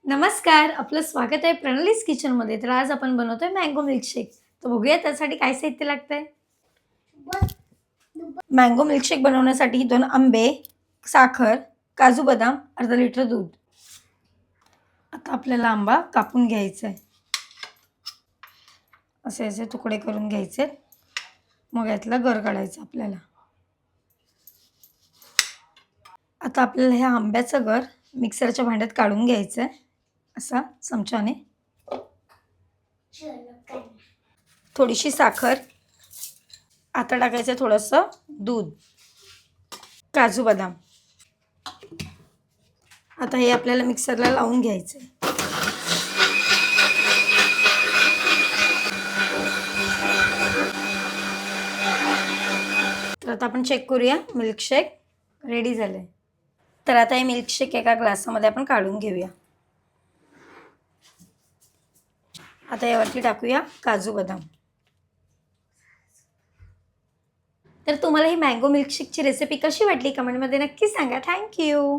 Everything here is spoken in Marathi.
नमस्कार, आपलं स्वागत आहे प्रणालीज किचनमध्ये. तर आज आपण बनवतोय मँगो मिल्कशेक. तर बघूया त्यासाठी काय साहित्य लागतंय. मँगो मिल्कशेक बनवण्यासाठी 2 आंबे, साखर, काजू बदाम, अर्धा लिटर दूध. आता आपल्याला आंबा कापून घ्यायचा आहे. असे असे तुकडे करून घ्यायचे. मग यातला गर काढायचा आपल्याला. आता आपल्याला ह्या आंब्याचं गर मिक्सरच्या भांड्यात काढून घ्यायचं आहे. असा चमच्याने. थोडीशी साखर. आता टाकायचं थोडंसं दूध, काजू बदाम. आता हे आपल्याला मिक्सरला लावून घ्यायचं आहे. तर आता आपण चेक करूया, मिल्कशेक रेडी झालं आहे. तर आता हे मिल्कशेक एका ग्लासामध्ये आपण काढून घेऊया. आता यावरती टाकूया काजू बदाम. तर तुम्हाला ही मँगो मिल्कशेकची रेसिपी कशी वाटली कमेंटमध्ये नक्की सांगा. थँक्यू.